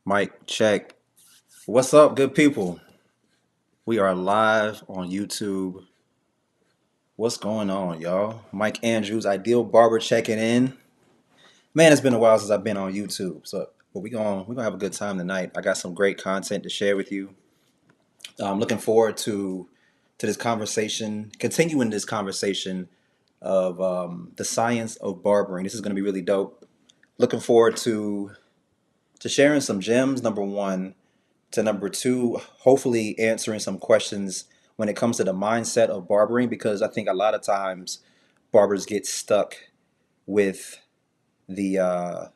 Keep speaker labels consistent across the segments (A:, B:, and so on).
A: Mic check. What's up, good people? We are live on YouTube. What's going on, y'all? Mike Andrews, Ideal Barber checking in. Man, it's been a while since I've been on YouTube. But we gonna have a good time tonight. I got some great content to share with you. I'm looking forward to this conversation, continuing this conversation of the science of barbering. This is gonna be really dope. Looking forward to sharing some gems. Number one, to number two, hopefully answering some questions when it comes to the mindset of barbering, because I think a lot of times barbers get stuck with the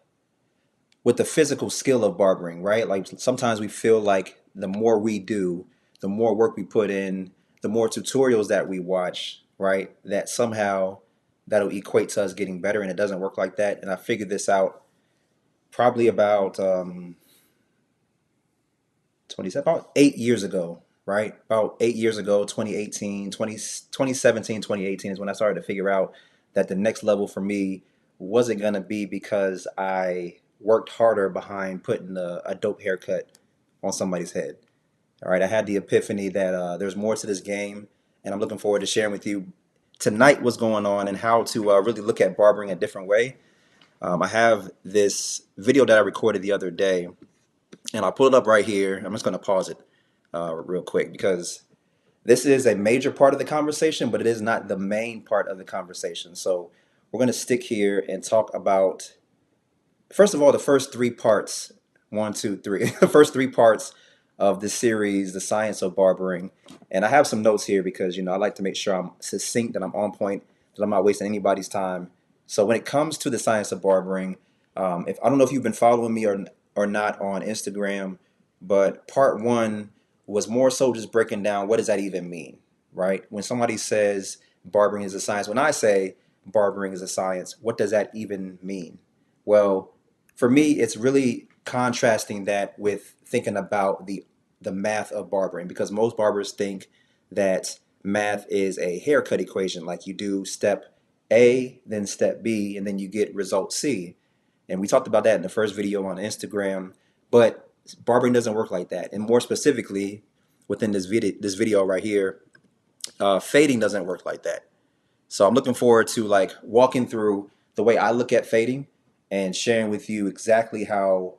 A: with the physical skill of barbering, right? Like sometimes we feel like the more we do, the more work we put in, the more tutorials that we watch, right? That somehow that'll equate to us getting better, and it doesn't work like that. And I figured this out probably about 27, about 8 years ago, right? About 8 years ago, 2018, 2017, 2018 is when I started to figure out that the next level for me wasn't going to be because I worked harder behind putting a dope haircut on somebody's head. All right, I had the epiphany that there's more to this game, and I'm looking forward to sharing with you tonight what's going on and how to really look at barbering a different way. I have this video that I recorded the other day, and I'll pull it up right here. I'm just going to pause it real quick because this is a major part of the conversation, but it is not the main part of the conversation. So we're going to stick here and talk about, first of all, the first three parts. One, two, three. The first three parts of the series, The Science of Barbering. And I have some notes here because, I like to make sure I'm succinct, that I'm on point, that I'm not wasting anybody's time. So when it comes to The Science of Barbering, if I don't know if you've been following me or not on Instagram, but part one was more so just breaking down what does that even mean, right? When somebody says barbering is a science, when I say barbering is a science, what does that even mean? Well, for me, it's really contrasting that with thinking about the math of barbering, because most barbers think that math is a haircut equation, like you do step A, then step B, and then you get result C. And we talked about that in the first video on Instagram, but barbering doesn't work like that. And more specifically, within this video right here, fading doesn't work like that. So I'm looking forward to like walking through the way I look at fading and sharing with you exactly how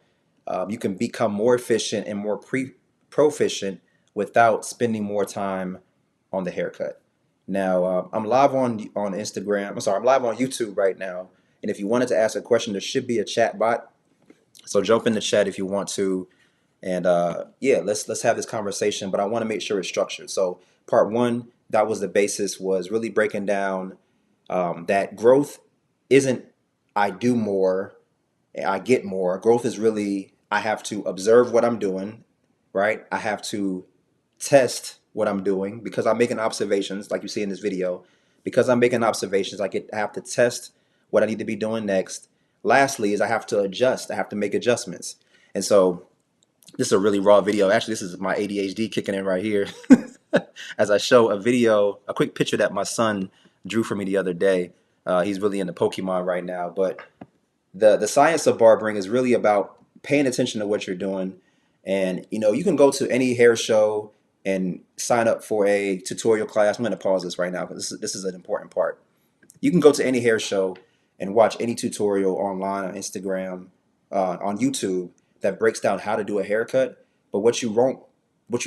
A: you can become more efficient and more proficient without spending more time on the haircut. Now, I'm live on Instagram. I'm sorry, I'm live on YouTube right now. And if you wanted to ask a question, there should be a chat bot. So jump in the chat if you want to. And yeah, let's have this conversation. But I want to make sure it's structured. So part one, that was the basis, was really breaking down that growth isn't I do more, I get more. Growth is really I have to observe what I'm doing, right? I have to test what I'm doing because I'm making observations, like you see in this video. Because I'm making observations, I have to test what I need to be doing next. Lastly, is I have to adjust. I have to make adjustments. And so this is a really raw video. Actually, this is my ADHD kicking in right here as I show a video, a quick picture that my son drew for me the other day. He's really into Pokemon right now, but the science of barbering is really about paying attention to what you're doing. And you can go to any hair show and sign up for a tutorial class. I'm going to pause this right now because this is an important part. You can go to any hair show and watch any tutorial online on Instagram, on YouTube, that breaks down how to do a haircut. But what you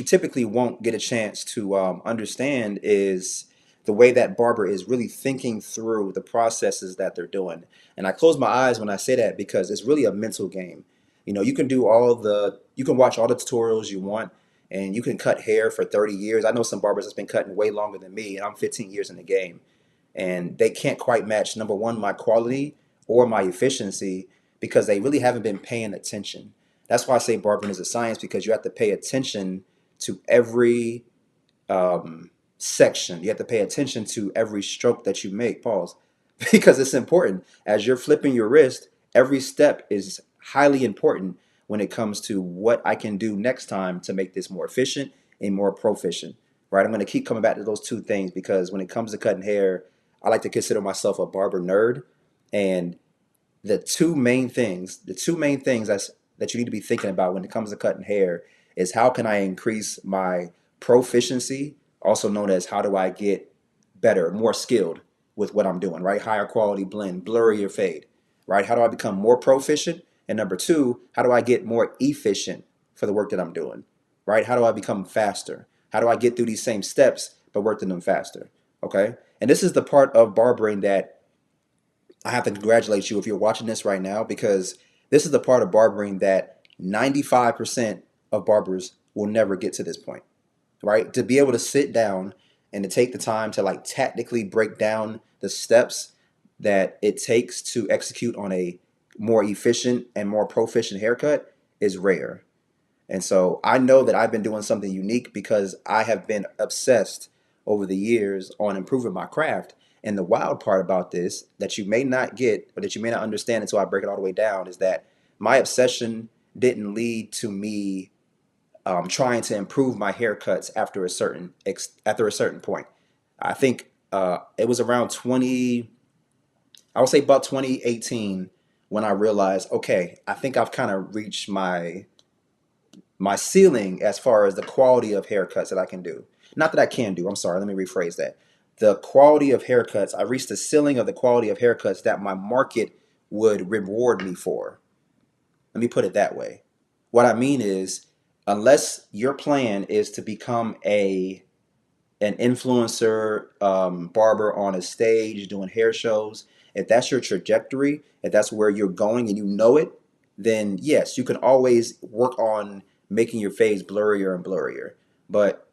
A: typically won't get a chance to understand is the way that barber is really thinking through the processes that they're doing. And I close my eyes when I say that because it's really a mental game. You can watch all the tutorials you want, and you can cut hair for 30 years. I know some barbers that's been cutting way longer than me, and I'm 15 years in the game. And they can't quite match, number one, my quality or my efficiency, because they really haven't been paying attention. That's why I say barbering is a science, because you have to pay attention to every section. You have to pay attention to every stroke that you make. Pause. Because it's important. As you're flipping your wrist, every step is highly important when it comes to what I can do next time to make this more efficient and more proficient. Right? I'm going to keep coming back to those two things because when it comes to cutting hair, I like to consider myself a barber nerd. And the two main things that you need to be thinking about when it comes to cutting hair is how can I increase my proficiency, also known as how do I get better, more skilled with what I'm doing, right? Higher quality blend, blurrier fade, right? How do I become more proficient? And number two, how do I get more efficient for the work that I'm doing, right? How do I become faster? How do I get through these same steps but work them faster? Okay. And this is the part of barbering that I have to congratulate you if you're watching this right now, because this is the part of barbering that 95% of barbers will never get to this point, right? To be able to sit down and to take the time to like tactically break down the steps that it takes to execute on a more efficient and more proficient haircut is rare. And so I know that I've been doing something unique because I have been obsessed over the years on improving my craft. And the wild part about this that you may not get or that you may not understand until I break it all the way down is that my obsession didn't lead to me trying to improve my haircuts after a certain point. I think it was around 20, I would say about 2018 when I realized, okay, I think I've kind of reached my ceiling as far as the quality of haircuts that I can do. Not that I can do, I'm sorry, let me rephrase that. The quality of haircuts, I reached the ceiling of the quality of haircuts that my market would reward me for. Let me put it that way. What I mean is, unless your plan is to become an influencer barber on a stage doing hair shows, if that's your trajectory, if that's where you're going and you know it, then yes, you can always work on making your fades blurrier and blurrier. But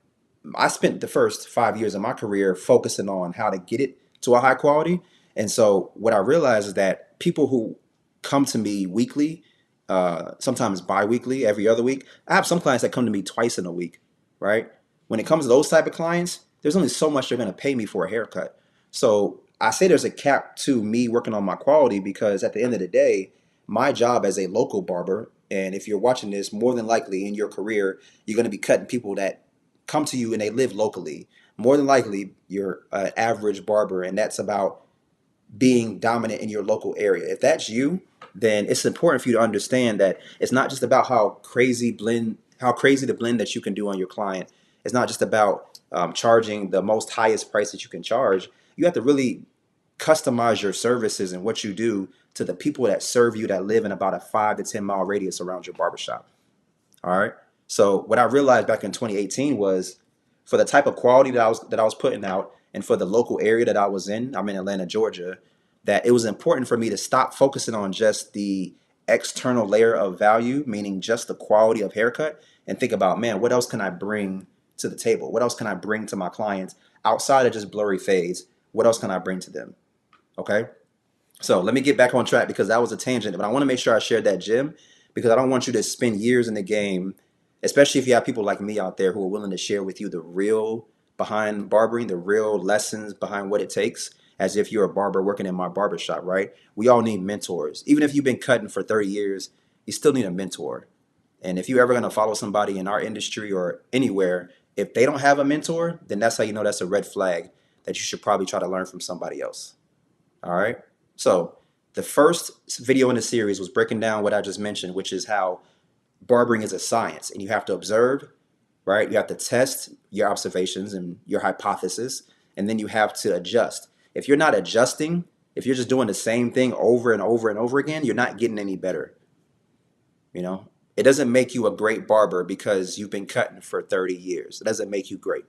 A: I spent the first 5 years of my career focusing on how to get it to a high quality. And so what I realized is that people who come to me weekly, sometimes bi-weekly, every other week, I have some clients that come to me twice in a week, right? When it comes to those type of clients, there's only so much they're going to pay me for a haircut. So I say there's a cap to me working on my quality because at the end of the day, my job as a local barber, and if you're watching this, more than likely in your career, you're going to be cutting people that come to you and they live locally. More than likely, you're an average barber, and that's about being dominant in your local area. If that's you, then it's important for you to understand that it's not just about how crazy the blend that you can do on your client. It's not just about charging the most highest price that you can charge. You have to really customize your services and what you do to the people that serve you that live in about a 5 to 10 mile radius around your barbershop. All right. So what I realized back in 2018 was for the type of quality that I was putting out and for the local area that I was in, I'm in Atlanta, Georgia, that it was important for me to stop focusing on just the external layer of value, meaning just the quality of haircut, and think about, man, what else can I bring to the table? What else can I bring to my clients outside of just blurry fades? What else can I bring to them? Okay. So let me get back on track because that was a tangent, but I want to make sure I shared that gem because I don't want you to spend years in the game, especially if you have people like me out there who are willing to share with you the real behind barbering, the real lessons behind what it takes, as if you're a barber working in my barber shop, right? We all need mentors. Even if you've been cutting for 30 years, you still need a mentor. And if you're ever going to follow somebody in our industry or anywhere, if they don't have a mentor, then that's how you know that's a red flag that you should probably try to learn from somebody else. All right. So the first video in the series was breaking down what I just mentioned, which is how barbering is a science and you have to observe, right? You have to test your observations and your hypothesis, and then you have to adjust. If you're not adjusting, if you're just doing the same thing over and over and over again, you're not getting any better. You know, it doesn't make you a great barber because you've been cutting for 30 years. It doesn't make you great.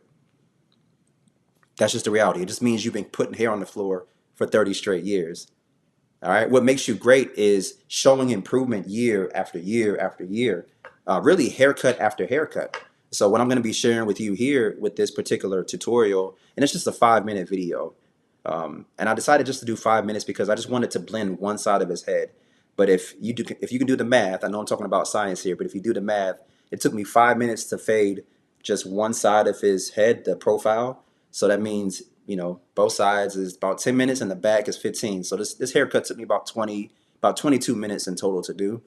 A: That's just the reality. It just means you've been putting hair on the floor for 30 straight years. All right. What makes you great is showing improvement year after year after year, really haircut after haircut. So what I'm going to be sharing with you here with this particular tutorial, and it's just a 5 minute video. And I decided just to do 5 minutes because I just wanted to blend one side of his head. But if you can do the math, I know I'm talking about science here, but if you do the math, it took me 5 minutes to fade just one side of his head, the profile. So that means, both sides is about 10 minutes and the back is 15. So this haircut took me about 22 minutes in total to do.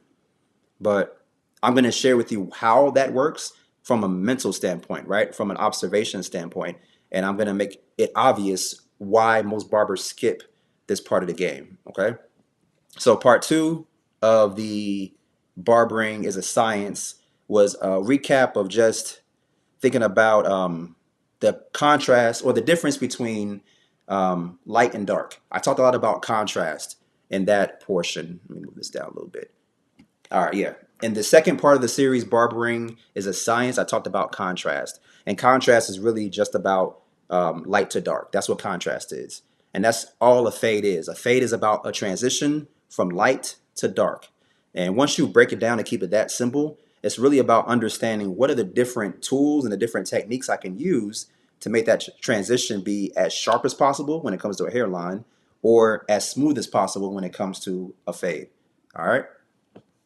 A: But I'm going to share with you how that works from a mental standpoint, right? From an observation standpoint. And I'm going to make it obvious why most barbers skip this part of the game. Okay. So part two of the Barbering is a Science was a recap of just thinking about the contrast or the difference between light and dark. I talked a lot about contrast in that portion. Let me move this down a little bit. All right, yeah. In the second part of the series, Barbering is a Science. I talked about contrast, and contrast is really just about light to dark. That's what contrast is, and that's all a fade is. A fade is about a transition from light to dark. And once you break it down and keep it that simple, it's really about understanding what are the different tools and the different techniques I can use to make that transition be as sharp as possible when it comes to a hairline, or as smooth as possible when it comes to a fade. All right,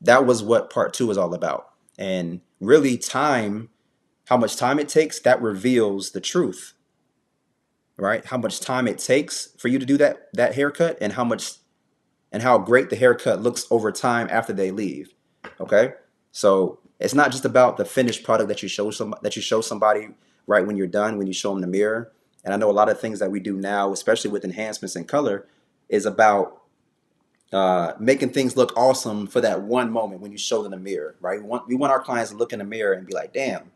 A: that was what part two is all about. And really, time, how much time it takes, that reveals the truth, right? How much time it takes for you to do that haircut, and how great the haircut looks over time after they leave. Okay, so it's not just about the finished product that you show somebody right when you're done, when you show them the mirror. And I know a lot of things that we do now, especially with enhancements in color, is about making things look awesome for that one moment when you show them the mirror, right? We want our clients to look in the mirror and be like, "Damn,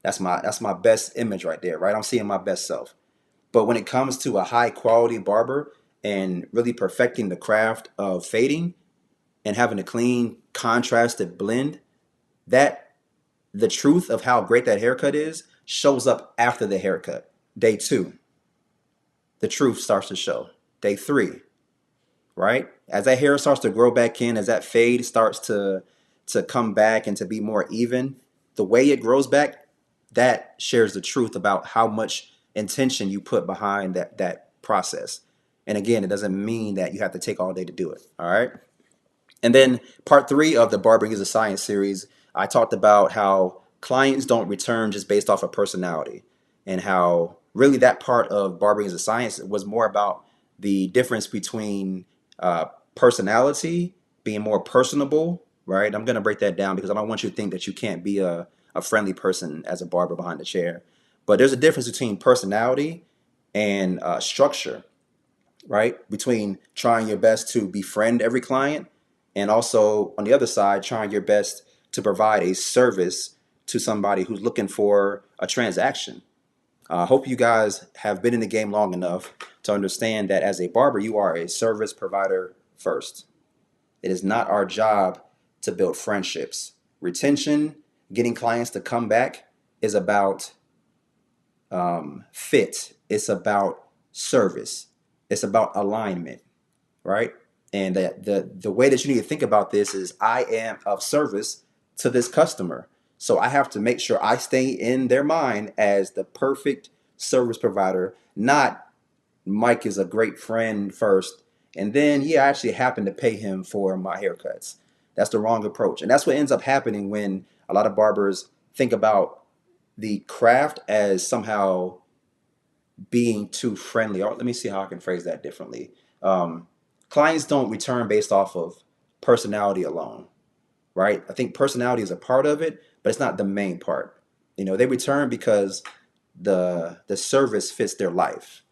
A: that's my best image right there, right? I'm seeing my best self." But when it comes to a high quality barber and really perfecting the craft of fading and having a clean, contrasted blend, that the truth of how great that haircut is shows up after the haircut. Day two, the truth starts to show. Day three, right? As that hair starts to grow back in, as that fade starts to come back and to be more even, the way it grows back, that shares the truth about how much intention you put behind that process. And again, it doesn't mean that you have to take all day to do it. All right. And then part three of the Barbering is a Science series, I talked about how clients don't return just based off of personality, and how really that part of Barbering is a Science was more about the difference between uh, personality, being more personable, right? I'm going to break that down because I don't want you to think that you can't be a friendly person as a barber behind the chair. But there's a difference between personality and structure, right? Between trying your best to befriend every client and also on the other side, trying your best to provide a service to somebody who's looking for a transaction. I hope you guys have been in the game long enough to understand that as a barber, you are a service provider first. It is not our job to build friendships. Retention, getting clients to come back, is about fit. It's about service. It's about alignment, right? And the way that you need to think about this is I am of service to this customer. So I have to make sure I stay in their mind as the perfect service provider, not Mike is a great friend first. And then, yeah, I actually happen to pay him for my haircuts. That's the wrong approach. And that's what ends up happening when a lot of barbers think about the craft as somehow being too friendly. Or let me see how I can phrase that differently. Um, Clients don't return based off of personality alone, right? I think personality is a part of it, but it's not the main part. They return because the service fits their life.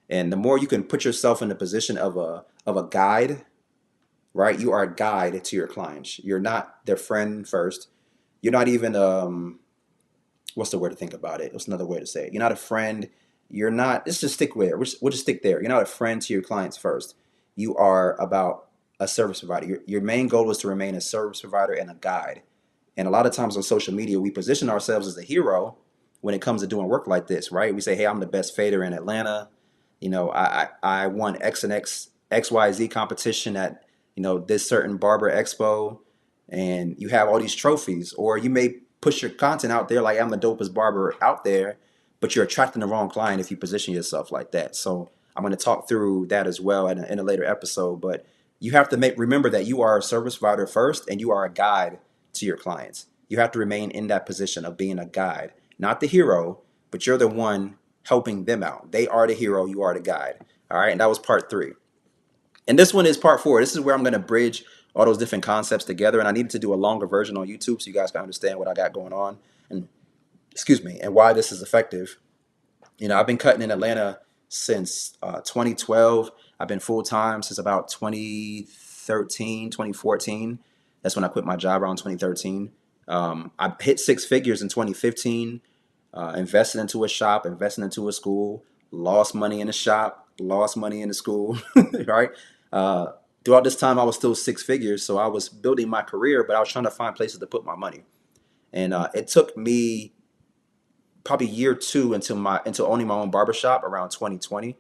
A: And the more you can put yourself in the position of a guide, right? You are a guide to your clients. You're not their friend first. You're not even what's the word to think about it? What's another way to say it? You're not a friend. You're not. Let's just stick there. We'll just stick there. You're not a friend to your clients first. You are about a service provider. Your main goal is to remain a service provider and a guide. And a lot of times on social media, we position ourselves as a hero when it comes to doing work like this, right? We say, "Hey, I'm the best fader in Atlanta. I won X and XYZ competition at this certain barber expo," and you have all these trophies. Or you may push your content out there like I'm the dopest barber out there, but you're attracting the wrong client if you position yourself like that. So I'm going to talk through that as well in a later episode. But you have to remember that you are a service provider first, and you are a guide to your clients. You have to remain in that position of being a guide, not the hero, but you're the one helping them out. They are the hero, you are the guide. All right, and that was part three. And this one is part four. This is where I'm going to bridge all those different concepts together. And I needed to do a longer version on YouTube so you guys can understand what I got going on, and excuse me, and why this is effective. I've been cutting in Atlanta since 2012. I've been full time since about 2013, 2014. That's when I quit my job around 2013. I hit six figures in 2015, invested into a shop, invested into a school, lost money in the shop, lost money in the school, right? Uh, Throughout this time, I was still six figures. So I was building my career, but I was trying to find places to put my money. And it took me probably year two until owning my own barbershop around 2020.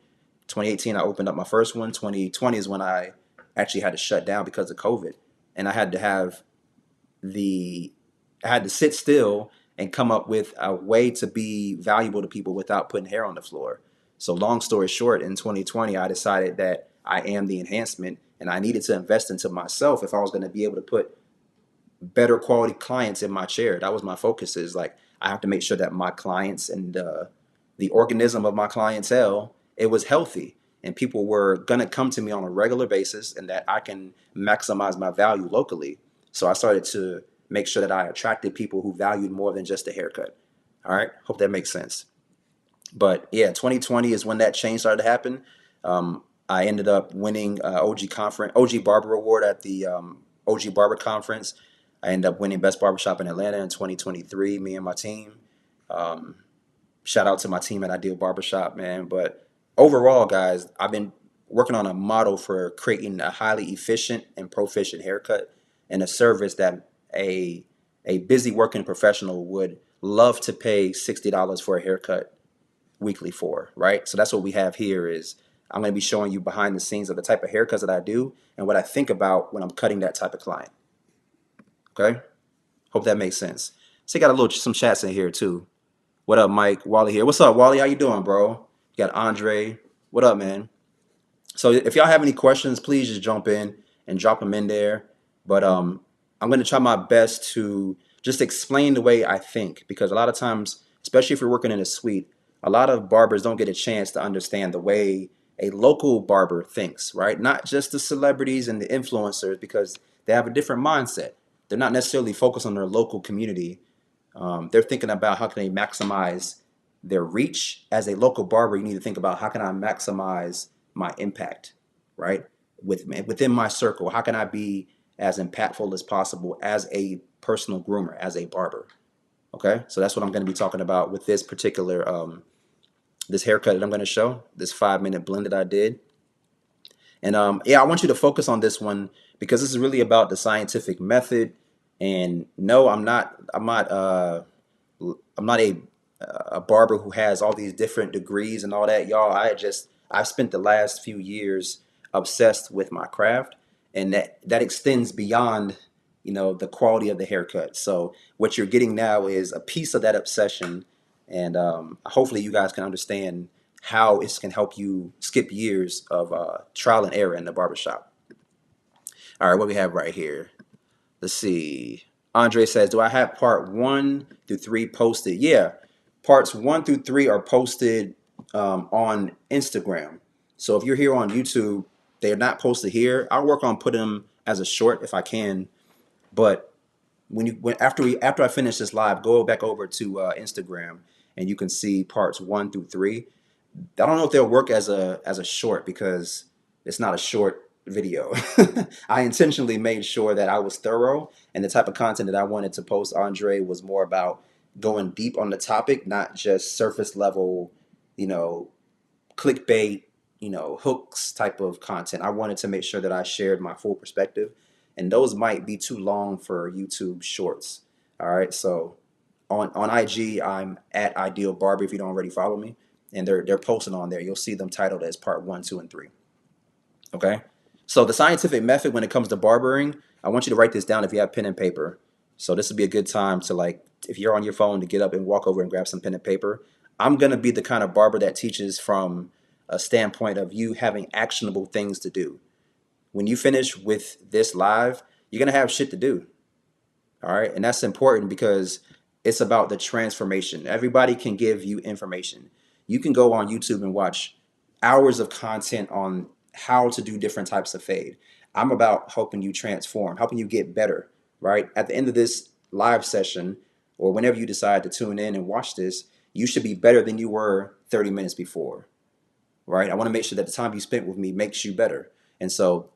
A: 2018, I opened up my first one. 2020 is when I actually had to shut down because of COVID. And the I had to sit still and come up with a way to be valuable to people without putting hair on the floor. So long story short, in 2020, I decided that I am the enhancement and I needed to invest into myself if I was going to be able to put better quality clients in my chair. That was my focus. Is like I have to make sure that my clients and the organism of my clientele, it was healthy and people were gonna come to me on a regular basis and that I can maximize my value locally. So I started to make sure that I attracted people who valued more than just a haircut. All right, hope that makes sense. But yeah, 2020 is when that change started to happen. I ended up winning OG Barber Award at the OG Barber Conference. I ended up winning Best Barbershop in Atlanta in 2023. Me and my team. Um, Shout out to my team at Ideal Barbershop, man. But overall, guys, I've been working on a model for creating a highly efficient and proficient haircut and a service that a busy working professional would love to pay $60 for a haircut weekly for, right? So that's what we have here is I'm going to be showing you behind the scenes of the type of haircuts that I do and what I think about when I'm cutting that type of client. Okay? Hope that makes sense. So you got a little some chats in here too. What up, Mike? Wally here. What's up, Wally? How you doing, bro? You got Andre. What up, man? So if y'all have any questions, please just jump in and drop them in there. But I'm going to try my best to just explain the way I think because a lot of times, especially if you're working in a suite, a lot of barbers don't get a chance to understand the way a local barber thinks, right? Not just the celebrities and the influencers because they have a different mindset. They're not necessarily focused on their local community. They're thinking about how can they maximize their reach. As a local barber, you need to think about how can I maximize my impact, right? Within my circle, how can I be as impactful as possible as a personal groomer, as a barber? Okay, so that's what I'm going to be talking about with this particular this haircut that I'm going to show, this 5 minute blend that I did. And yeah, I want you to focus on this one because this is really about the scientific method. And no, I'm not a barber who has all these different degrees and all that, y'all. I've spent the last few years obsessed with my craft, and that extends beyond the quality of the haircut. So what you're getting now is a piece of that obsession, and hopefully you guys can understand how it can help you skip years of trial and error in the barbershop. All right, what we have right here. Let's see. Andre says, "Do I have part 1 through 3 posted?" Yeah, parts 1 through 3 are posted on Instagram. So if you're here on YouTube, they are not posted here. I'll work on putting them as a short if I can. But after I finish this live, go back over to Instagram and you can see parts 1 through 3. I don't know if they'll work as a short because it's not a short video. I intentionally made sure that I was thorough and the type of content that I wanted to post, Andre, was more about going deep on the topic, not just surface level, you know, clickbait, hooks type of content. I wanted to make sure that I shared my full perspective, and those might be too long for YouTube shorts. All right, so on IG, I'm at Ideal Barber if you don't already follow me, and they're posting on there. You'll see them titled as part 1, 2, and 3. Okay, so the scientific method when it comes to barbering, I want you to write this down if you have pen and paper. So this would be a good time to, like, if you're on your phone, to get up and walk over and grab some pen and paper. I'm gonna be the kind of barber that teaches from a standpoint of you having actionable things to do. When you finish with this live, you're gonna have shit to do. All right. And that's important because it's about the transformation. Everybody can give you information. You can go on YouTube and watch hours of content on how to do different types of fade. I'm about helping you transform, helping you get better, right? At the end of this live session, or whenever you decide to tune in and watch this, you should be better than you were 30 minutes before, right? I want to make sure that the time you spent with me makes you better. And so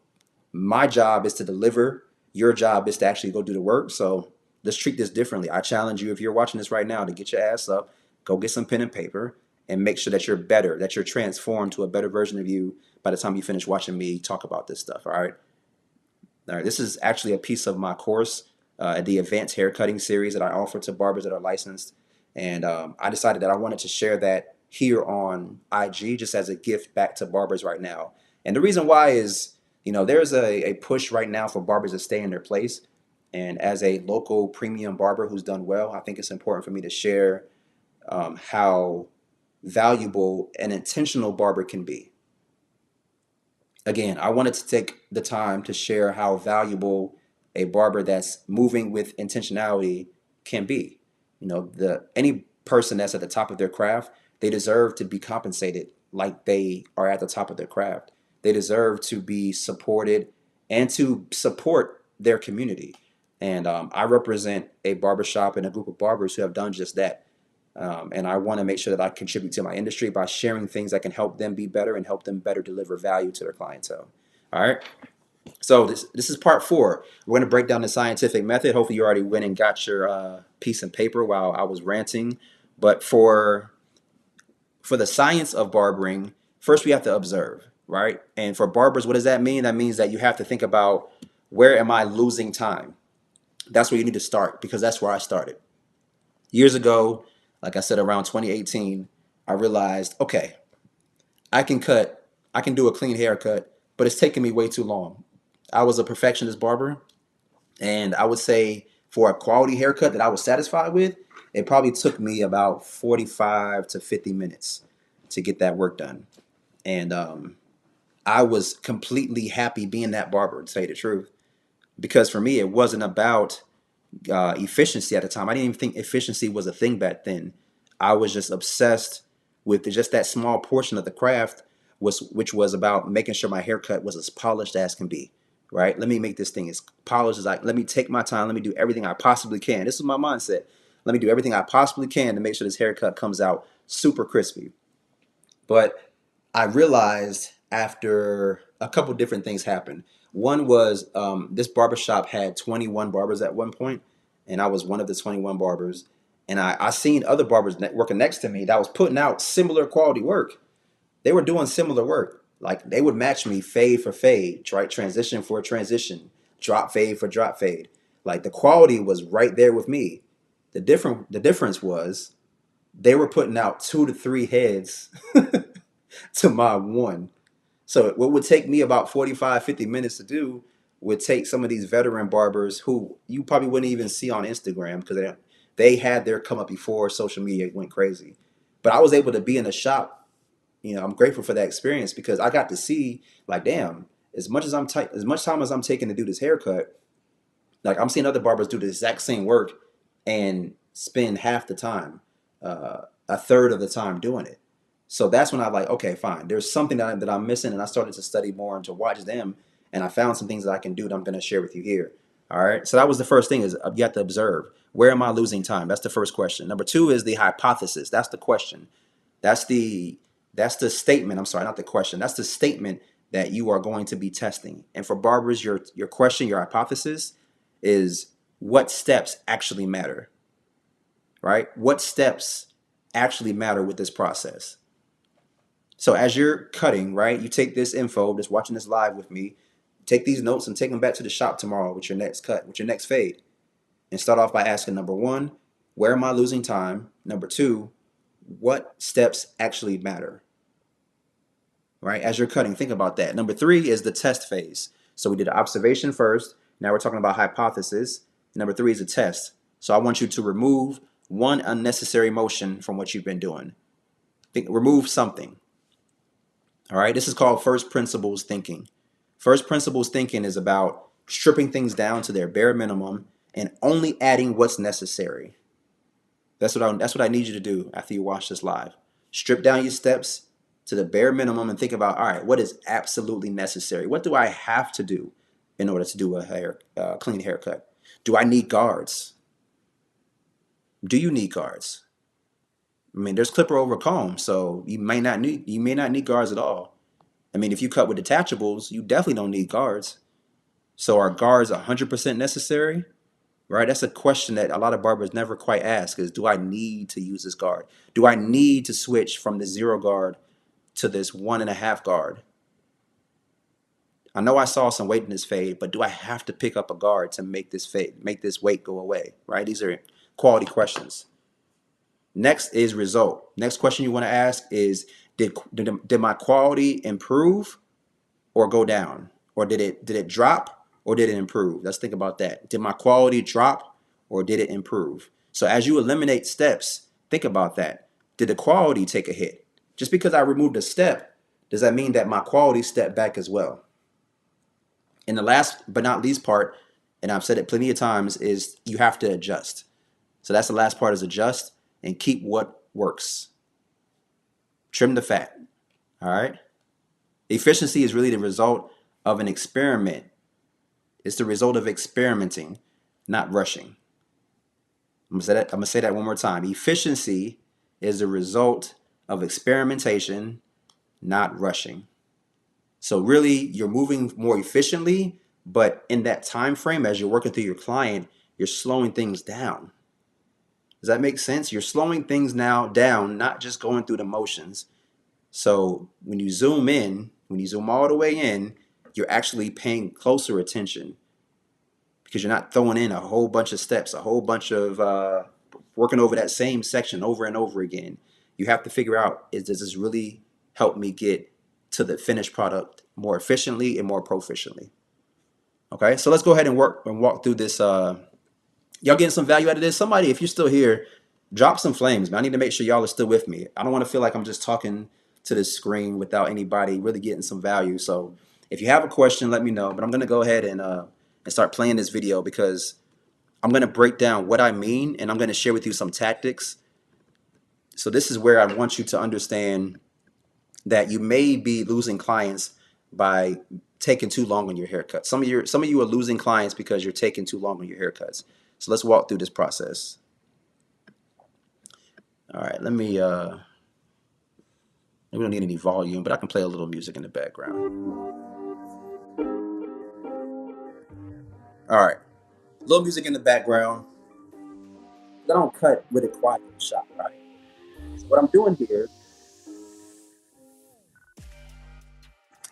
A: my job is to deliver Your job is to actually go do the work. So let's treat this differently. I challenge you, if you're watching this right now, to get your ass up, go get some pen and paper, and make sure that you're better, that you're transformed to a better version of you by the time you finish watching me talk about this stuff. All right. All right. This is actually a piece of my course, the advanced haircutting series that I offer to barbers that are licensed. And I decided that I wanted to share that here on IG just as a gift back to barbers right now. And the reason why is, there's a push right now for barbers to stay in their place. And as a local premium barber who's done well, I think it's important for me to share how valuable an intentional barber can be. Again, I wanted to take the time to share how valuable a barber that's moving with intentionality can be. The any person that's at the top of their craft, they deserve to be compensated like they are at the top of their craft. They deserve to be supported and to support their community. And I represent a barbershop and a group of barbers who have done just that. And I want to make sure that I contribute to my industry by sharing things that can help them be better and help them better deliver value to their clientele. All right. So this is part 4. We're going to break down the scientific method. Hopefully, you already went and got your piece and paper while I was ranting. But for the science of barbering, first we have to observe, right? And for barbers, what does that mean? That means that you have to think about, where am I losing time? That's where you need to start, because that's where I started. Years ago, like I said, around 2018, I realized, okay, I can do a clean haircut, but it's taking me way too long. I was a perfectionist barber, and I would say for a quality haircut that I was satisfied with, it probably took me about 45 to 50 minutes to get that work done. And I was completely happy being that barber, to tell you the truth, because for me, it wasn't about efficiency at the time. I didn't even think efficiency was a thing back then. I was just obsessed with just that small portion of the craft, which was about making sure my haircut was as polished as can be. Right? Let me make this thing as polished as I. Let me take my time. Let me do everything I possibly can. This is my mindset. Let me do everything I possibly can to make sure this haircut comes out super crispy. But I realized after a couple different things happened. One was this barbershop had 21 barbers at one point, and I was one of the 21 barbers. And I seen other barbers working next to me that was putting out similar quality work. They were doing similar work. Like they would match me fade for fade, right? Transition for transition, drop fade for drop fade. Like the quality was right there with me. The difference was they were putting out 2 to 3 heads to my one. So what would take me about 45, 50 minutes to do would take some of these veteran barbers who you probably wouldn't even see on Instagram, because they had their come up before social media went crazy. But I was able to be in the shop. I'm grateful for that experience, because I got to see, like, damn, as much time as I'm taking to do this haircut, like I'm seeing other barbers do the exact same work and spend half the time, a third of the time doing it. So that's when I like, okay, fine. There's something that I'm missing, and I started to study more and to watch them, and I found some things that I can do that I'm going to share with you here. All right. So that was the first thing, is you have to observe. Where am I losing time? That's the first question. Number 2 is the hypothesis. That's the question. That's the that's the statement. I'm sorry, not the question. That's the statement that you are going to be testing. And for barbers, your question, your hypothesis is, what steps actually matter, right? What steps actually matter with this process? So as you're cutting, right, you take this info, just watching this live with me, take these notes and take them back to the shop tomorrow with your next cut, with your next fade. And start off by asking, number 1, where am I losing time? Number 2, what steps actually matter? Right? As you're cutting, think about that. Number 3 is the test phase. So we did observation first. Now we're talking about hypothesis. Number 3 is a test. So I want you to remove one unnecessary motion from what you've been doing. Remove something. All right. This is called first principles thinking. First principles thinking is about stripping things down to their bare minimum and only adding what's necessary. That's what I need you to do after you watch this live. Strip down your steps to the bare minimum and think about, all right, what is absolutely necessary? What do I have to do in order to do a clean haircut? Do I need guards? Do you need guards? I mean, there's clipper over comb, so you may not need guards at all. I mean, if you cut with detachables, you definitely don't need guards. So are guards 100% necessary? Right? That's a question that a lot of barbers never quite ask is, do I need to use this guard? Do I need to switch from the zero guard to this 1.5 guard? I know I saw some weight in this fade, but do I have to pick up a guard to make this fade, make this weight go away? Right? These are quality questions. Next is result. Next question you want to ask is, did my quality improve or go down? Or did it drop or did it improve? Let's think about that. Did my quality drop or did it improve? So as you eliminate steps, think about that. Did the quality take a hit? Just because I removed a step, does that mean that my quality stepped back as well? And the last but not least part, and I've said it plenty of times, is you have to adjust. So that's the last part, is adjust and keep what works. Trim the fat. All right. Efficiency is really the result of an experiment. It's the result of experimenting, not rushing. I'm gonna say that one more time. Efficiency is the result of experimentation, not rushing. So really, you're moving more efficiently, but in that time frame, as you're working through your client, you're slowing things down. Does that make sense? You're slowing things now down, not just going through the motions. So when you zoom in, when you zoom all the way in, you're actually paying closer attention because you're not throwing in a whole bunch of steps, a whole bunch of working over that same section over and over again. You have to figure out, does this really help me get to the finished product more efficiently and more proficiently? Okay, so let's go ahead and work and walk through this. Y'all getting some value out of this? Somebody, if you're still here, drop some flames, man. I need to make sure y'all are still with me. I don't want to feel like I'm just talking to this screen without anybody really getting some value. So if you have a question, let me know. But I'm gonna go ahead and start playing this video because I'm gonna break down what I mean and I'm gonna share with you some tactics. So this is where I want you to understand that you may be losing clients by taking too long on your haircut. Some of you are losing clients because you're taking too long on your haircuts. So let's walk through this process. All right, we don't need any volume, but I can play a little music in the background. All right, a little music in the background. I don't cut with a quiet shot, right? So what I'm doing here,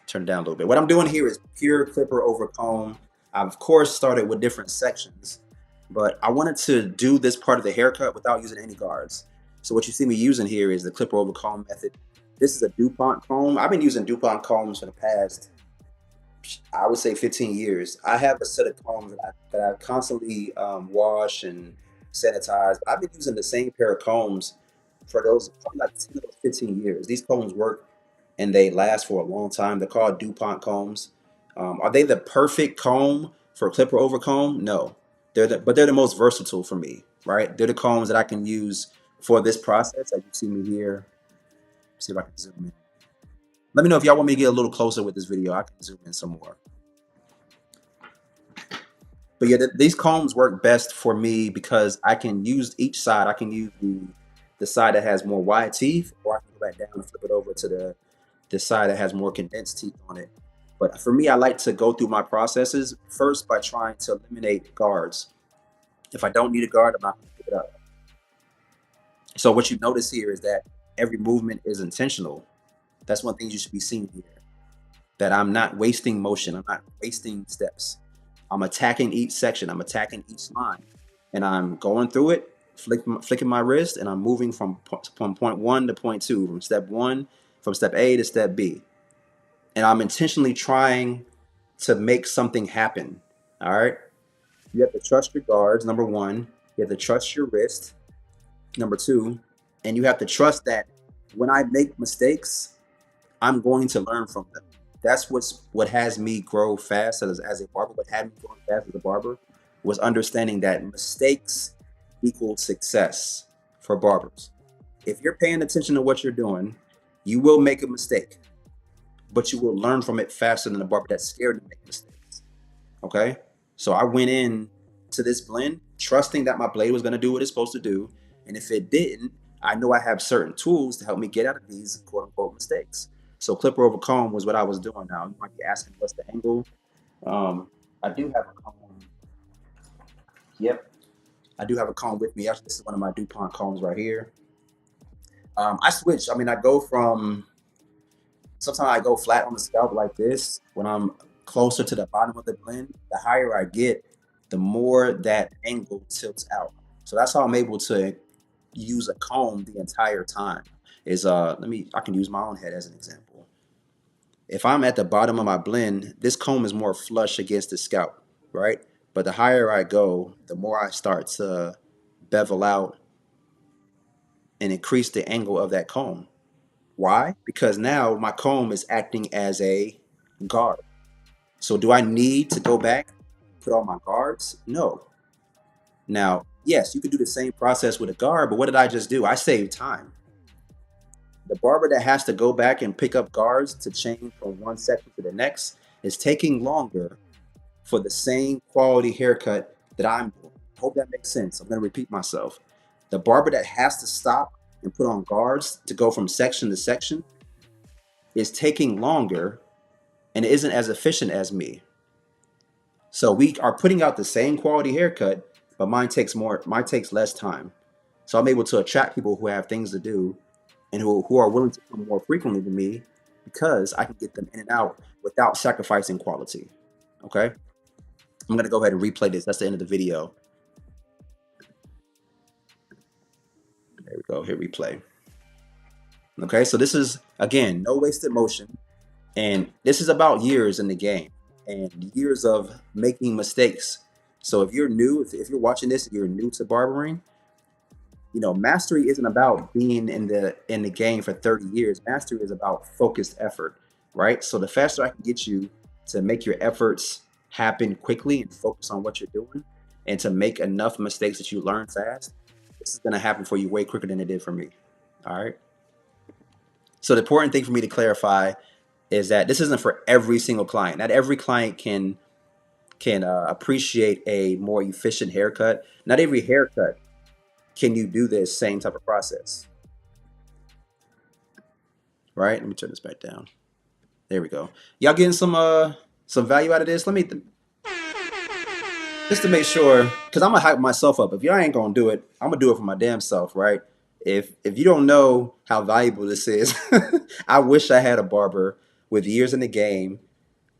A: turn it down a little bit. What I'm doing here is pure clipper over comb. I've of course started with different sections, but I wanted to do this part of the haircut without using any guards. So what you see me using here is the clipper over comb method. This is a DuPont comb. I've been using DuPont combs for the past, I would say, 15 years. I have a set of combs that I constantly wash and sanitize. I've been using the same pair of combs for those probably like 10 of those 15 years. These combs work and they last for a long time. They're called DuPont combs. Are they the perfect comb for clipper over comb? No, but they're the most versatile for me, right? They're the combs that I can use for this process. As you see me here, see if I can zoom in. Let me know if y'all want me to get a little closer with this video. I can zoom in some more. But yeah, these combs work best for me because I can use each side. I can use the side that has more wide teeth, or I can go back down and flip it over to the side that has more condensed teeth on it. But for me, I like to go through my processes first by trying to eliminate guards. If I don't need a guard, I'm not going to pick it up. So what you notice here is that every movement is intentional. That's one thing you should be seeing here. That I'm not wasting motion. I'm not wasting steps. I'm attacking each section. I'm attacking each line, and I'm going through it, flicking my wrist, and I'm moving from point one to point two, from step A to step B, and I'm intentionally trying to make something happen. All right. You have to trust your guards. Number one, you have to trust your wrist. Number two, and you have to trust that when I make mistakes, I'm going to learn from them. That's what has me grow fast as a barber. What had me growing fast as a barber was understanding that mistakes equal success for barbers. If you're paying attention to what you're doing, you will make a mistake, but you will learn from it faster than a barber that's scared to make mistakes. Okay? So I went in to this blend trusting that my blade was going to do what it's supposed to do. And if it didn't, I know I have certain tools to help me get out of these quote unquote mistakes. So clipper over comb was what I was doing now. You might be asking what's the angle. I do have a comb. Yep, I do have a comb with me. Actually, this is one of my DuPont combs right here. I switch. I mean, I go from sometimes I go flat on the scalp like this when I'm closer to the bottom of the blend. The higher I get, the more that angle tilts out. So that's how I'm able to use a comb the entire time. Is let me I can use my own head as an example. If I'm at the bottom of my blend, this comb is more flush against the scalp, right? But the higher I go, the more I start to bevel out and increase the angle of that comb. Why? Because now my comb is acting as a guard. So do I need to go back, put on my guards? No. Now, yes, you could do the same process with a guard, but what did I just do? I saved time. The barber that has to go back and pick up guards to change from one section to the next is taking longer for the same quality haircut that I'm doing. Hope that makes sense. I'm going to repeat myself. The barber that has to stop and put on guards to go from section to section is taking longer and isn't as efficient as me. So we are putting out the same quality haircut, but mine takes less time. So I'm able to attract people who have things to do and who are willing to come more frequently than me because I can get them in and out without sacrificing quality. Okay? I'm gonna go ahead and replay this. That's the end of the video. There we go. Hit replay. Okay, so this is again no wasted motion, and this is about years in the game and years of making mistakes. So if you're new, if you're watching this, and you're new to barbering, mastery isn't about being in the game for 30 years. Mastery is about focused effort, right? So the faster I can get you to make your efforts happen quickly and focus on what you're doing and to make enough mistakes that you learn fast, this is going to happen for you way quicker than it did for me. All right. So the important thing for me to clarify is that this isn't for every single client. Not every client can appreciate a more efficient haircut. Not every haircut can you do this same type of process, right? Let me turn this back down. There we go. Y'all getting some value out of this? Let me just to make sure, because I'm gonna hype myself up. If y'all ain't gonna do it, I'm gonna do it for my damn self, right? If you don't know how valuable this is, I wish I had a barber with years in the game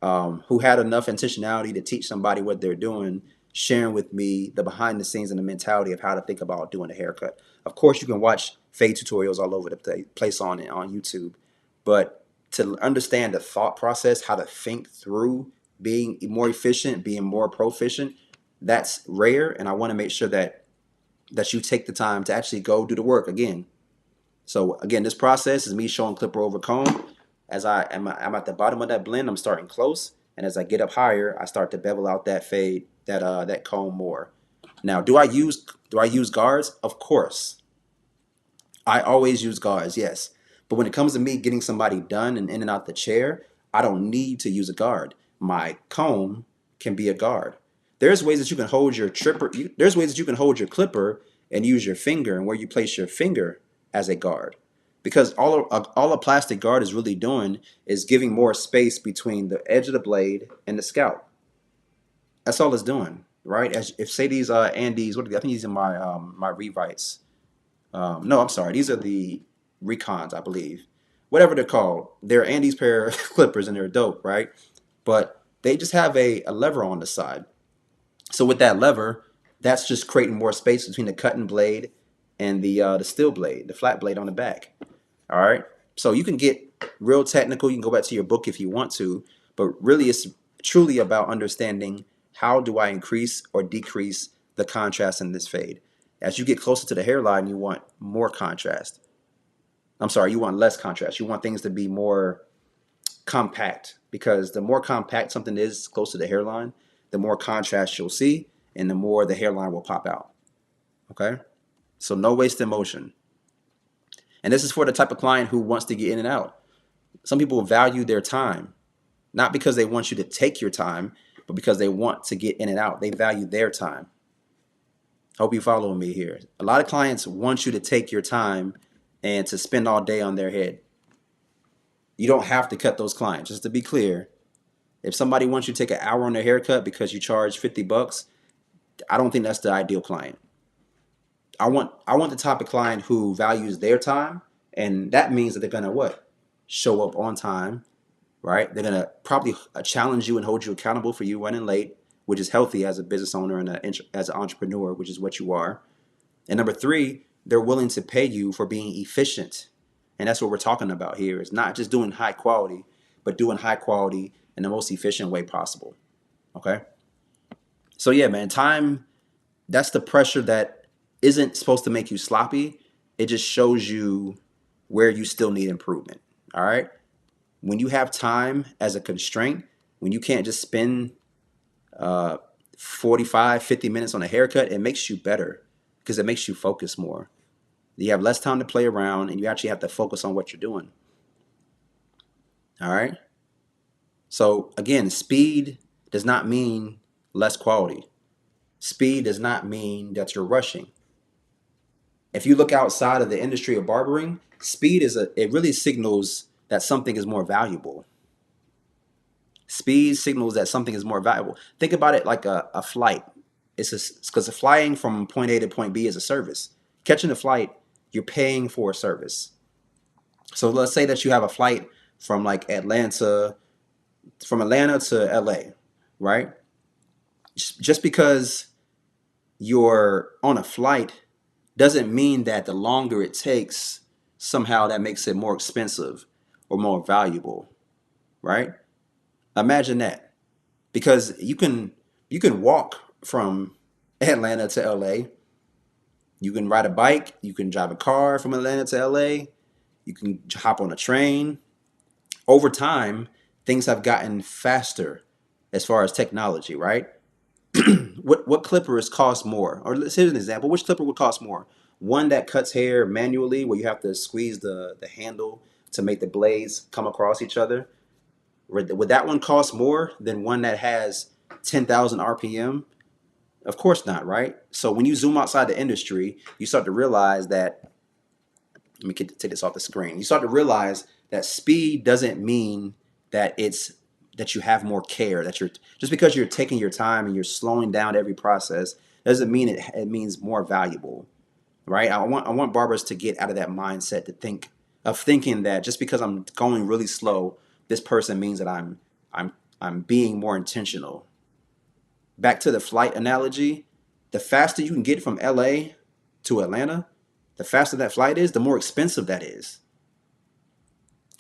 A: who had enough intentionality to teach somebody what they're doing, sharing with me the behind the scenes and the mentality of how to think about doing a haircut. Of course, you can watch fade tutorials all over the place on YouTube, but to understand the thought process, how to think through being more efficient, being more proficient, that's rare, and I want to make sure that you take the time to actually go do the work again. So again, this process is me showing clipper over comb. As I'm at the bottom of that blend, I'm starting close, and as I get up higher, I start to bevel out that fade, that comb more. Now, do I use guards? Of course, I always use guards, yes. But when it comes to me getting somebody done and in and out the chair, I don't need to use a guard. My comb can be a guard. There's ways that you can hold your tripper. There's ways that you can hold your clipper and use your finger and where you place your finger as a guard. Because all a plastic guard is really doing is giving more space between the edge of the blade and the scalp. That's all it's doing, right? As if say these Andes, what are they? I think these are my Revites. No, I'm sorry. These are the Recons, I believe. Whatever they're called. They're Andes pair of clippers and they're dope, right? But they just have a lever on the side. So with that lever, that's just creating more space between the cutting blade and the steel blade, the flat blade on the back. All right. So you can get real technical. You can go back to your book if you want to, but really it's truly about understanding how do I increase or decrease the contrast in this fade. As you get closer to the hairline, you want more contrast. I'm sorry, you want less contrast. You want things to be more compact because the more compact something is close to the hairline, the more contrast you'll see and the more the hairline will pop out. Okay? So no wasted motion. And this is for the type of client who wants to get in and out. Some people value their time, not because they want you to take your time, but because they want to get in and out. They value their time. Hope you follow me here. A lot of clients want you to take your time and to spend all day on their head. You don't have to cut those clients. Just to be clear, If somebody wants you to take an hour on their haircut because you charge $50, I don't think that's the ideal client. I want the type of client who values their time, and that means that they're gonna what? Show up on time, right? They're gonna probably challenge you and hold you accountable for you running late, which is healthy as a business owner and as an entrepreneur, which is what you are. And number three, they're willing to pay you for being efficient, and that's what we're talking about here. It's not just doing high quality, but doing high quality in the most efficient way possible. Okay. So yeah, man, time, that's the pressure that isn't supposed to make you sloppy. It just shows you where you still need improvement. All right. When you have time as a constraint, when you can't just spend uh, 45, 50 minutes on a haircut, it makes you better because it makes you focus more. You have less time to play around and you actually have to focus on what you're doing. All right. So again, speed does not mean less quality. Speed does not mean that you're rushing. If you look outside of the industry of barbering, speed it really signals that something is more valuable. Speed signals that something is more valuable. Think about it like a flight. It's because flying from point A to point B is a service. Catching a flight, you're paying for a service. So let's say that you have a flight from like Atlanta to LA, right? Just because you're on a flight doesn't mean that the longer it takes, somehow that makes it more expensive or more valuable, right? Imagine that. Because you can walk from Atlanta to LA. You can ride a bike, you can drive a car from Atlanta to LA, you can hop on a train. Over time, things have gotten faster as far as technology, right? What clippers cost more? Or let's here's an example. Which clipper would cost more? One that cuts hair manually, where you have to squeeze the handle to make the blades come across each other. Would that one cost more than one that has 10,000 RPM? Of course not, right? So when you zoom outside the industry, you start to realize that, let me take this off the screen. You start to realize that speed doesn't mean that it's that you have more care, that you're just because you're taking your time and you're slowing down every process doesn't mean it means more valuable, right? I want barbers to get out of that mindset to thinking that just because I'm going really slow, this person means that I'm being more intentional. Back to the flight analogy, the faster you can get from LA to Atlanta, the faster that flight is, the more expensive that is.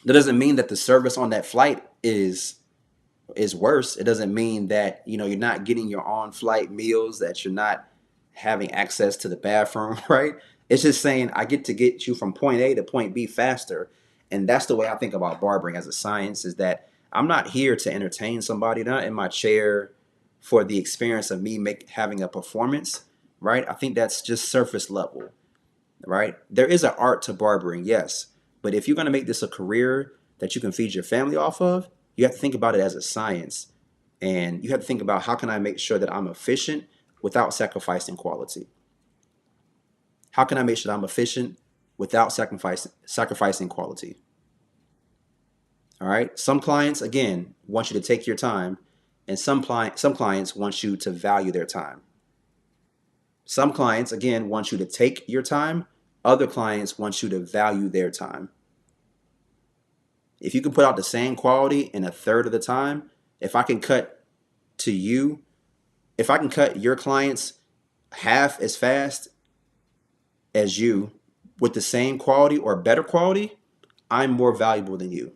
A: That doesn't mean that the service on that flight is worse. It doesn't mean that you're not getting your on-flight meals, that you're not having access to the bathroom, right? It's just saying I get you from point A to point B faster, and that's the way I think about barbering as a science. Is that I'm not here to entertain somebody, not in my chair for the experience of me having a performance, right? I think that's just surface level, right? There is an art to barbering, yes, but if you're going to make this a career that you can feed your family off of, you have to think about it as a science, and you have to think about how can I make sure that I'm efficient without sacrificing quality. How can I make sure that I'm efficient without sacrificing quality? All right. Some clients, again, want you to take your time, and some clients want you to value their time. Some clients, again, want you to take your time. Other clients want you to value their time. If you can put out the same quality in a third of the time, if I can cut to you, if I can cut your clients half as fast as you with the same quality or better quality, I'm more valuable than you.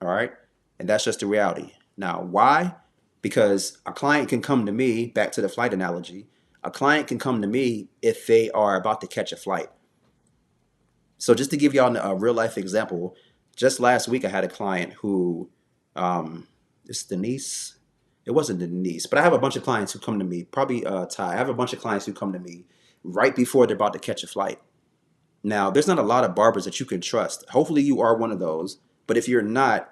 A: All right. And that's just the reality. Now, why? Because a client can come to me, back to the flight analogy, a client can come to me if they are about to catch a flight. So just to give y'all a real life example, just last week I had a client who, it's Denise. It wasn't Denise, but I have a bunch of clients who come to me, probably Ty. I have a bunch of clients who come to me right before they're about to catch a flight. Now, there's not a lot of barbers that you can trust. Hopefully you are one of those, but if you're not,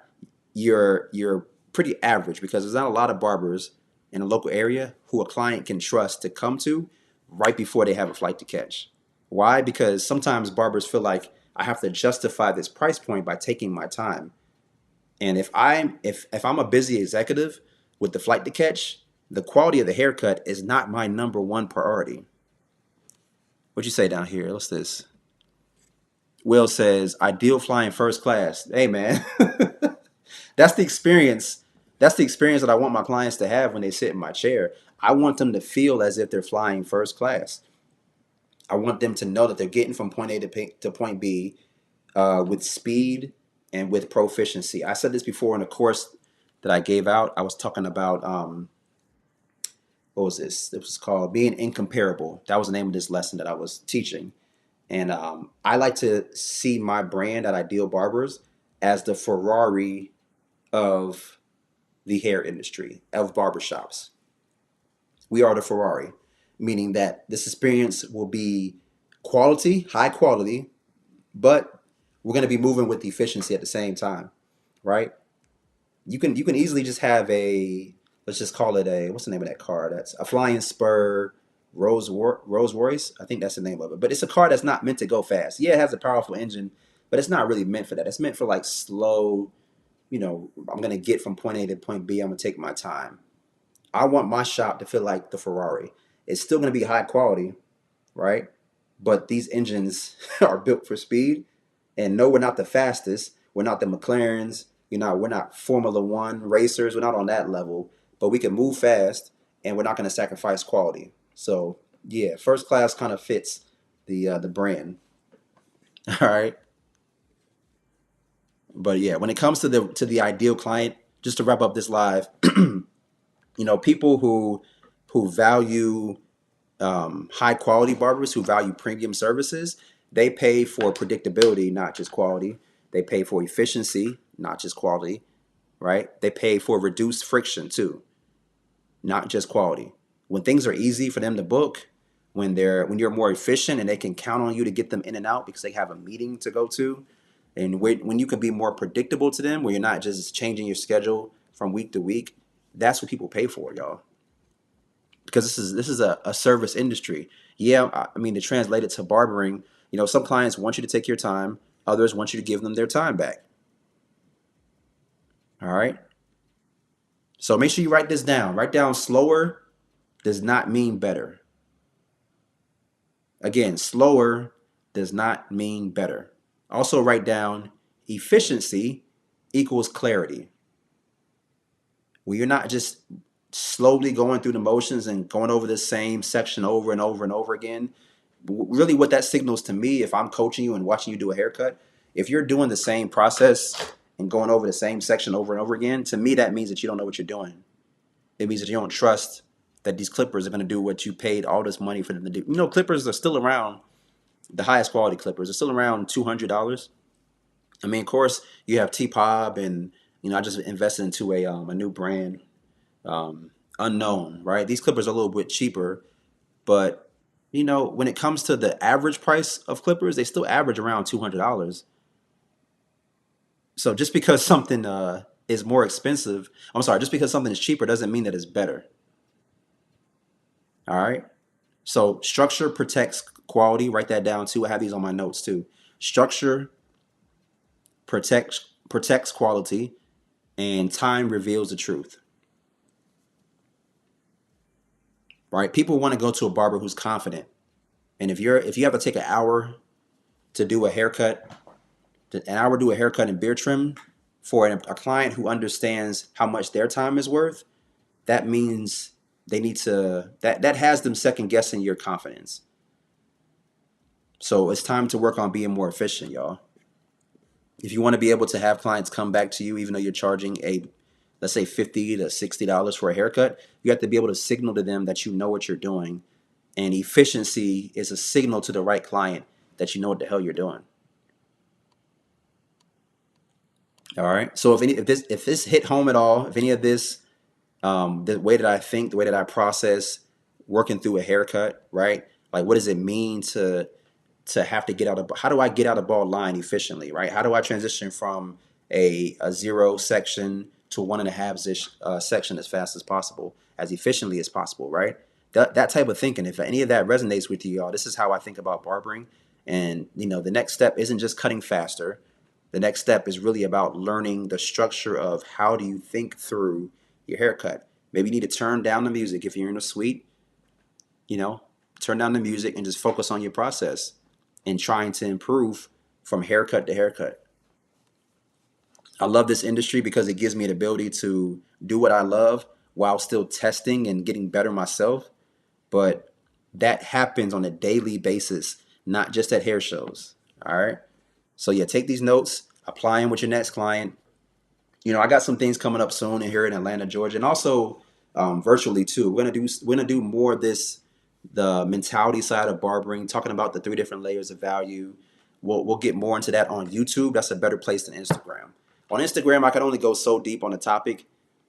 A: you're pretty average because there's not a lot of barbers in a local area who a client can trust to come to right before they have a flight to catch. Why? Because sometimes barbers feel like I have to justify this price point by taking my time. And if I'm a busy executive, with the flight to catch, the quality of the haircut is not my number one priority. What you say down here? What's this? Will says, ideal flying first class. Hey man, that's the experience. That's the experience that I want my clients to have when they sit in my chair. I want them to feel as if they're flying first class. I want them to know that they're getting from point A to point B with speed and with proficiency. I said this before in a course that I gave out. I was talking about what was this? It was called Being Incomparable. That was the name of this lesson that I was teaching. And I like to see my brand at Ideal Barbers as the Ferrari of the hair industry, of barbershops. We are the Ferrari, meaning that this experience will be quality, high quality, but we're going to be moving with efficiency at the same time, right? You can easily just have a, let's just call it a, what's the name of that car? That's a Flying Spur Rolls Royce. I think that's the name of it. But it's a car that's not meant to go fast. Yeah, it has a powerful engine, but it's not really meant for that. It's meant for like slow. I'm gonna get from point A to point B. I'm gonna take my time. I want my shop to feel like the Ferrari. It's still gonna be high quality, right? But these engines are built for speed. And no, we're not the fastest. We're not the McLarens. We're not Formula One racers. We're not on that level. But we can move fast, and we're not going to sacrifice quality. So yeah, first class kind of fits the brand. All right. But yeah, when it comes to the ideal client, just to wrap up this live, people who value high quality barbers, who value premium services, they pay for predictability, not just quality. They pay for efficiency, not just quality, right? They pay for reduced friction too, not just quality. When things are easy for them to book, when you're more efficient and they can count on you to get them in and out because they have a meeting to go to, and when you can be more predictable to them, where you're not just changing your schedule from week to week, that's what people pay for, y'all. Because this is a service industry. Yeah, I mean, to translate it to barbering, some clients want you to take your time, others want you to give them their time back. All right. So make sure you write this down. Write down slower does not mean better. Again, slower does not mean better. Also write down efficiency equals clarity. Where you're not just slowly going through the motions and going over the same section over and over and over again. Really, what that signals to me, if I'm coaching you and watching you do a haircut, if you're doing the same process and going over the same section over and over again, to me, that means that you don't know what you're doing. It means that you don't trust that these clippers are going to do what you paid all this money for them to do. Clippers are still around. The highest quality clippers are still around $200. I mean, of course, you have T-Pob, and I just invested into a new brand, Unknown, right? These clippers are a little bit cheaper, but when it comes to the average price of clippers, they still average around $200. So just because something is more expensive, I'm sorry, just because something is cheaper doesn't mean that it's better. All right. So structure protects quality. Write that down too. I have these on my notes too. Structure protects quality, and time reveals the truth. Right? People want to go to a barber who's confident. And if you have to take an hour to do a haircut, and beard trim for a client who understands how much their time is worth, that means they need to that has them second guessing your confidence. So it's time to work on being more efficient, y'all. If you want to be able to have clients come back to you, even though you're charging let's say $50 to $60 for a haircut, you have to be able to signal to them that you know what you're doing. And efficiency is a signal to the right client that you know what the hell you're doing. All right. So if this hit home at all, if any of this, the way that I think, the way that I process working through a haircut, right? Like, what does it mean to have to how do I get out of ball line efficiently, right? How do I transition from a zero section to 1.5 section as fast as possible, as efficiently as possible, right? That type of thinking, if any of that resonates with you, y'all, this is how I think about barbering. And the next step isn't just cutting faster. The next step is really about learning the structure of how do you think through your haircut.
B: Maybe you need to turn down the music if you're in a suite, you know, turn down the music and just focus on your process and trying to improve from haircut to haircut. I love this industry because it gives me the ability to do what I love while still testing and getting better myself. But that happens on a daily basis, not just at hair shows. All right. So yeah, take these notes, apply them with your next client. I got some things coming up soon here in Atlanta, Georgia, and also virtually too. We're gonna do more of this, the mentality side of barbering, talking about the three different layers of value. We'll get more into that on YouTube. That's a better place than Instagram. On Instagram, I can only go so deep on the topic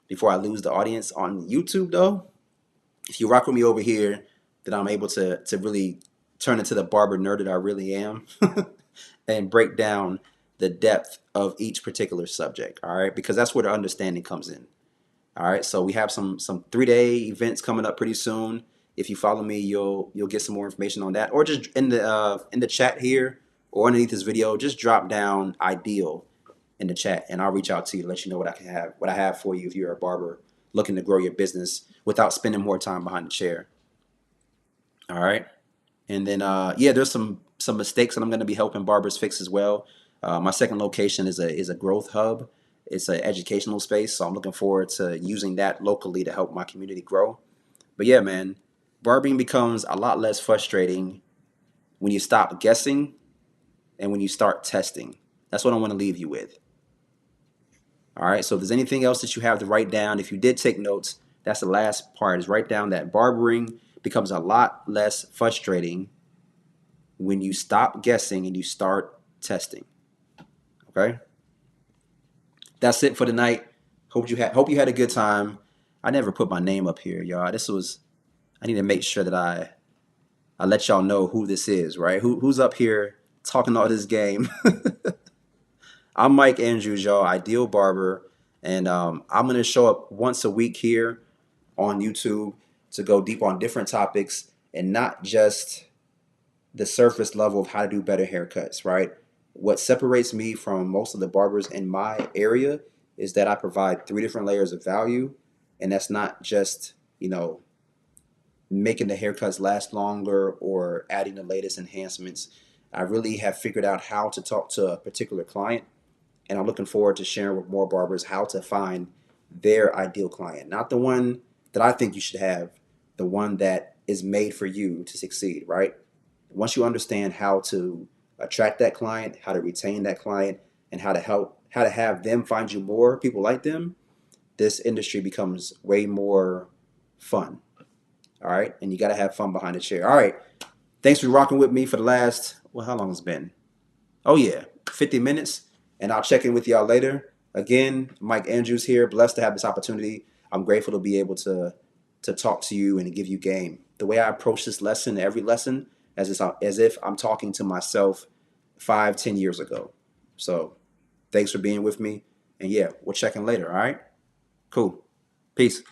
B: before I lose the audience. On YouTube, though, if you rock with me over here, then I'm able to really turn into the barber nerd that I really am and break down the depth of each particular subject. All right, because that's where the understanding comes in. All right, so we have some 3-day events coming up pretty soon. If you follow me, you'll get some more information on that, or just in the chat here or underneath this video, just drop down ideal in the chat, and I'll reach out to you to let you know what I have for you if you're a barber looking to grow your business without spending more time behind the chair. All right. And then yeah, there's some mistakes that I'm going to be helping barbers fix as well. My second location is a growth hub. It's an educational space, so I'm looking forward to using that locally to help my community grow. But yeah, man, barbering becomes a lot less frustrating when you stop guessing and when you start testing. That's what I want to leave you with. All right. So if there's anything else that you have to write down, if you did take notes, that's the last part is write down that barbering becomes a lot less frustrating when you stop guessing and you start testing. Okay? That's it for tonight. Hope you had a good time. I never put my name up here, y'all. I need to make sure that I let y'all know who this is, right? Who's up here talking all this game? I'm Mike Andrews, y'all, Ideal Barber, and I'm gonna show up once a week here on YouTube to go deep on different topics and not just the surface level of how to do better haircuts, right? What separates me from most of the barbers in my area is that I provide three different layers of value, and that's not just, making the haircuts last longer or adding the latest enhancements. I really have figured out how to talk to a particular client, and I'm looking forward to sharing with more barbers how to find their ideal client, not the one that I think you should have, the one that is made for you to succeed, right? Once you understand how to attract that client, how to retain that client, and how to have them find you more people like them, this industry becomes way more fun. All right, and you got to have fun behind the chair. All right, thanks for rocking with me for the last, well, how long it's been? Oh yeah, 50 minutes, and I'll check in with y'all later. Again, Mike Andrews here. Blessed to have this opportunity. I'm grateful to be able to talk to you and to give you game. The way I approach this lesson, every lesson, as if I'm talking to myself 5, 10 years ago. So thanks for being with me. And yeah, we'll check in later. All right. Cool. Peace.